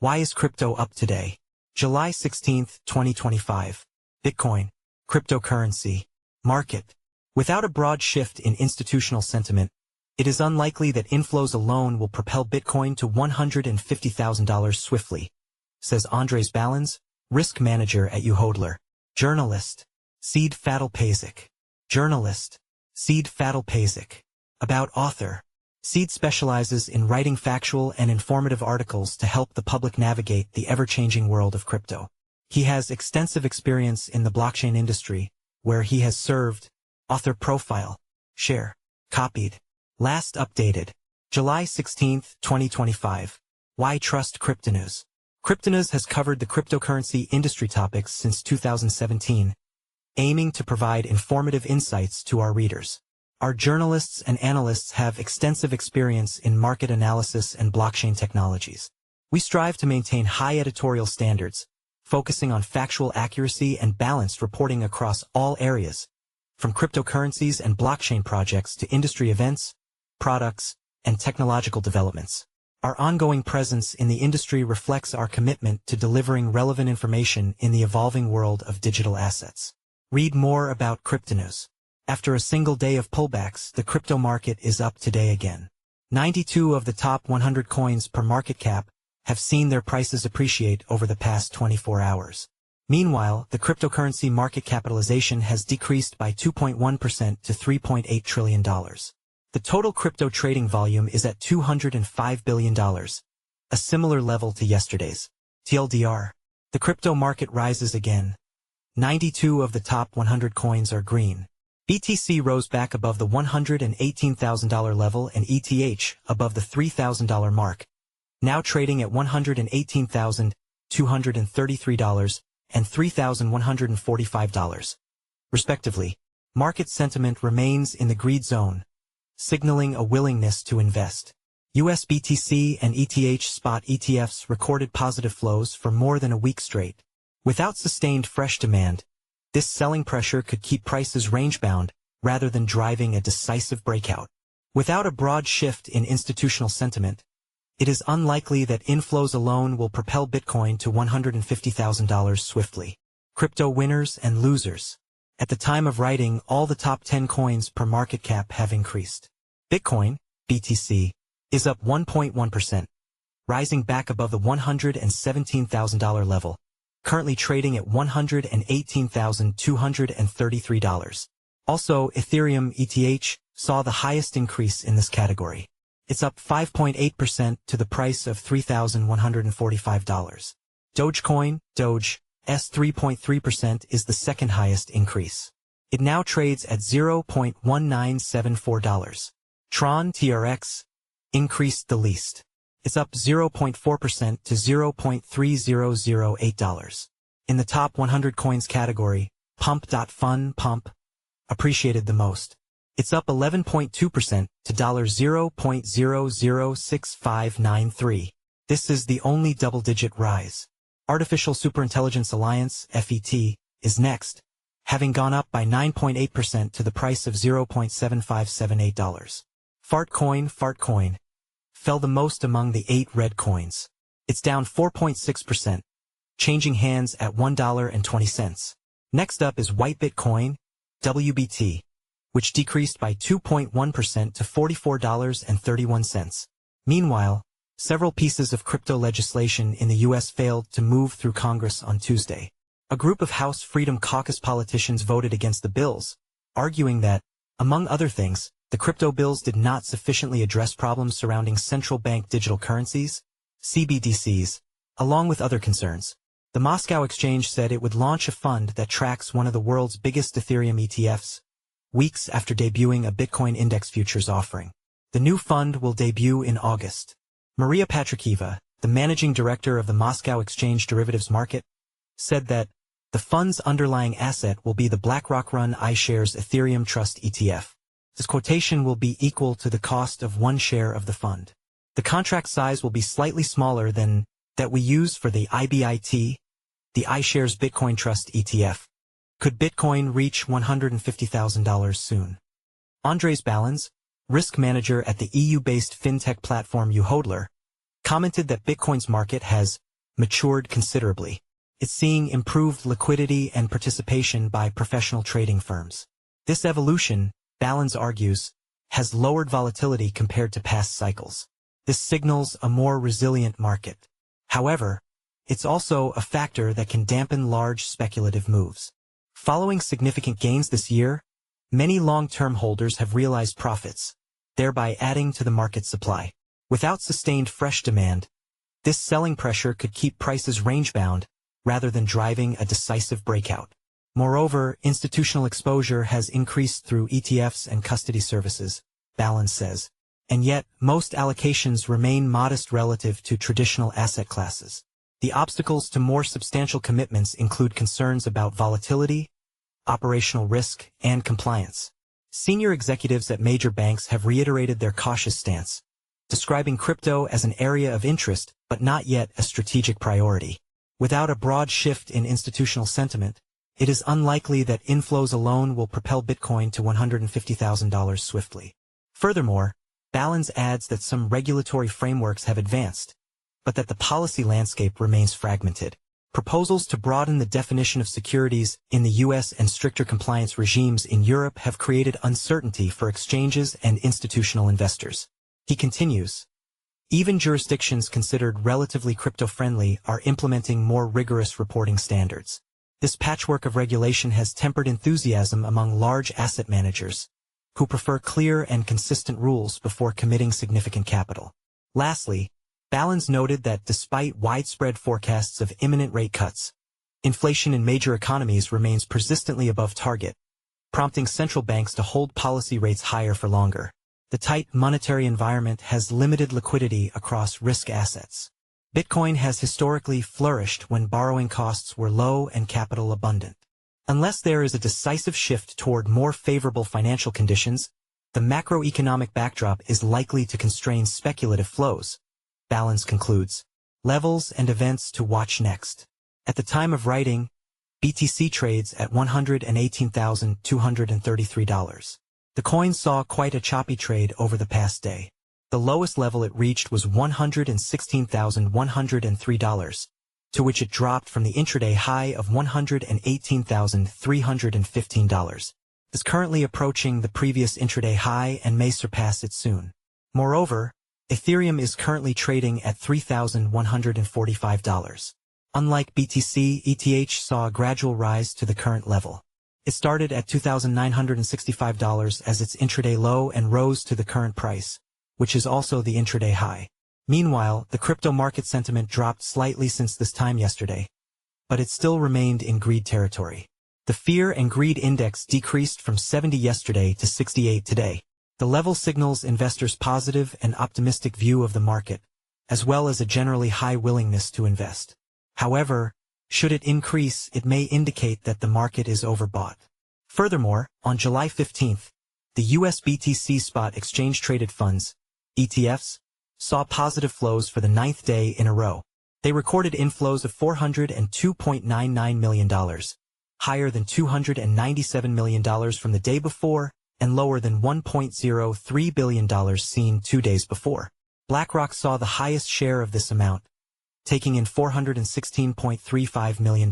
Why is crypto up today? July 16, 2025. Bitcoin, cryptocurrency, market. Without a broad shift in institutional sentiment, it is unlikely that inflows alone will propel Bitcoin to $150,000 swiftly, says Andrejs Balans, risk manager at YouHodler. Journalist, Fadilpašić. Journalist, Fadilpašić. About author. Seed specializes in writing factual and informative articles to help the public navigate the ever-changing world of crypto. He has extensive experience in the blockchain industry, where he has served. Author profile. Share. Copied. Last updated. July 16, 2025. Why Trust Cryptonews? Cryptonews has covered the cryptocurrency industry topics since 2017, aiming to provide informative insights to our readers. Our journalists and analysts have extensive experience in market analysis and blockchain technologies. We strive to maintain high editorial standards, focusing on factual accuracy and balanced reporting across all areas, from cryptocurrencies and blockchain projects to industry events, products, and technological developments. Our ongoing presence in the industry reflects our commitment to delivering relevant information in the evolving world of digital assets. Read more about Cryptonews. After a single day of pullbacks, the crypto market is up today again. 92 of the top 100 coins per market cap have seen their prices appreciate over the past 24 hours. Meanwhile, the cryptocurrency market capitalization has decreased by 2.1% to $3.8 trillion. The total crypto trading volume is at $205 billion, a similar level to yesterday's. TLDR. The crypto market rises again. 92 of the top 100 coins are green. BTC rose back above the $118,000 level and ETH above the $3,000 mark, now trading at $118,233 and $3,145, respectively. Market sentiment remains in the greed zone, signaling a willingness to invest. US BTC and ETH spot ETFs recorded positive flows for more than a week straight. Without sustained fresh demand, this selling pressure could keep prices range-bound rather than driving a decisive breakout. Without a broad shift in institutional sentiment, it is unlikely that inflows alone will propel Bitcoin to $150,000 swiftly. Crypto winners and losers. At the time of writing, all the top 10 coins per market cap have increased. Bitcoin, BTC, is up 1.1%, rising back above the $117,000 level, currently trading at $118,233. Also, Ethereum ETH saw the highest increase in this category. It's up 5.8% to the price of $3,145. Dogecoin, Doge, S 3.3% is the second highest increase. It now trades at $0.1974. Tron TRX increased the least. It's up 0.4% to $0.3008. In the top 100 coins category, Pump.Fun Pump appreciated the most. It's up 11.2% to $0.006593. This is the only double-digit rise. Artificial Superintelligence Alliance, FET, is next, having gone up by 9.8% to the price of $0.7578. Fartcoin fell the most among the 8 red coins. It's down 4.6%, changing hands at $1.20. Next up is White Bitcoin, WBT, which decreased by 2.1% to $44.31. Meanwhile, several pieces of crypto legislation in the U.S. failed to move through Congress on Tuesday. A group of House Freedom Caucus politicians voted against the bills, arguing that, among other things, the crypto bills did not sufficiently address problems surrounding central bank digital currencies, CBDCs, along with other concerns. The Moscow exchange said it would launch a fund that tracks one of the world's biggest Ethereum ETFs, weeks after debuting a Bitcoin index futures offering. The new fund will debut in August. Maria Patrikieva, the managing director of the Moscow Exchange derivatives market, said that the fund's underlying asset will be the BlackRock-run iShares Ethereum Trust ETF. This quotation will be equal to the cost of one share of the fund. The contract size will be slightly smaller than that we use for the IBIT, the iShares Bitcoin Trust ETF. Could Bitcoin reach $150,000 soon? Andrejs Balans, risk manager at the EU-based fintech platform YouHodler, commented that Bitcoin's market has matured considerably. It's seeing improved liquidity and participation by professional trading firms. This evolution, Balans argues, has lowered volatility compared to past cycles. This signals a more resilient market. However, it's also a factor that can dampen large speculative moves. Following significant gains this year, many long-term holders have realized profits, thereby adding to the market supply. Without sustained fresh demand, this selling pressure could keep prices range-bound rather than driving a decisive breakout. Moreover, institutional exposure has increased through ETFs and custody services, Balans says, and yet most allocations remain modest relative to traditional asset classes. The obstacles to more substantial commitments include concerns about volatility, operational risk, and compliance. Senior executives at major banks have reiterated their cautious stance, describing crypto as an area of interest but not yet a strategic priority. Without a broad shift in institutional sentiment, it is unlikely that inflows alone will propel Bitcoin to $150,000 swiftly. Furthermore, Balans adds that some regulatory frameworks have advanced, but that the policy landscape remains fragmented. Proposals to broaden the definition of securities in the US and stricter compliance regimes in Europe have created uncertainty for exchanges and institutional investors. He continues, even jurisdictions considered relatively crypto-friendly are implementing more rigorous reporting standards. This patchwork of regulation has tempered enthusiasm among large asset managers, who prefer clear and consistent rules before committing significant capital. Lastly, Balans noted that despite widespread forecasts of imminent rate cuts, inflation in major economies remains persistently above target, prompting central banks to hold policy rates higher for longer. The tight monetary environment has limited liquidity across risk assets. Bitcoin has historically flourished when borrowing costs were low and capital abundant. Unless there is a decisive shift toward more favorable financial conditions, the macroeconomic backdrop is likely to constrain speculative flows. Balans concludes. Levels and events to watch next. At the time of writing, BTC trades at $118,233. The coin saw quite a choppy trade over the past day. The lowest level it reached was $116,103, to which it dropped from the intraday high of $118,315. It's currently approaching the previous intraday high and may surpass it soon. Moreover, Ethereum is currently trading at $3,145. Unlike BTC, ETH saw a gradual rise to the current level. It started at $2,965 as its intraday low and rose to the current price, which is also the intraday high. Meanwhile, the crypto market sentiment dropped slightly since this time yesterday, but it still remained in greed territory. The Fear and Greed Index decreased from 70 yesterday to 68 today. The level signals investors' positive and optimistic view of the market, as well as a generally high willingness to invest. However, should it increase, it may indicate that the market is overbought. Furthermore, on July 15th, the US BTC spot exchange-traded funds, ETFs, saw positive flows for the 9th day in a row. They recorded inflows of $402.99 million, higher than $297 million from the day before, and lower than $1.03 billion seen 2 days before. BlackRock saw the highest share of this amount, taking in $416.35 million.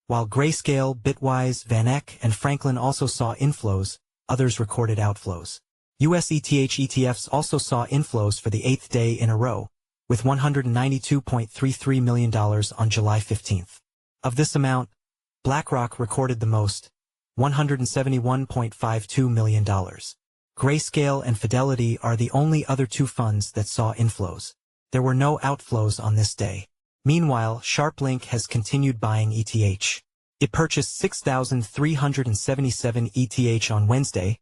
While Grayscale, Bitwise, VanEck, and Franklin also saw inflows, others recorded outflows. US ETH ETFs also saw inflows for the 8th day in a row, with $192.33 million on July 15th. Of this amount, BlackRock recorded the most, $171.52 million. Grayscale and Fidelity are the only other two funds that saw inflows. There were no outflows on this day. Meanwhile, SharpLink has continued buying ETH. It purchased 6,377 ETH on Wednesday,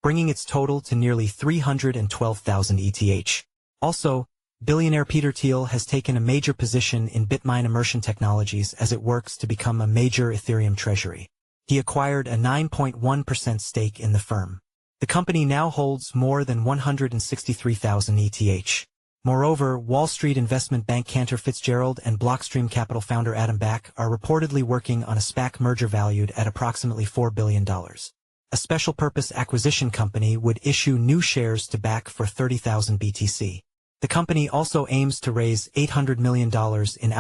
bringing its total to nearly 312,000 ETH. Also, billionaire Peter Thiel has taken a major position in Bitmine Immersion Technologies as it works to become a major Ethereum treasury. He acquired a 9.1% stake in the firm. The company now holds more than 163,000 ETH. Moreover, Wall Street investment bank Cantor Fitzgerald and Blockstream Capital founder Adam Back are reportedly working on a SPAC merger valued at approximately $4 billion. A special-purpose acquisition company would issue new shares to Back for 30,000 BTC. The company also aims to raise $800 million in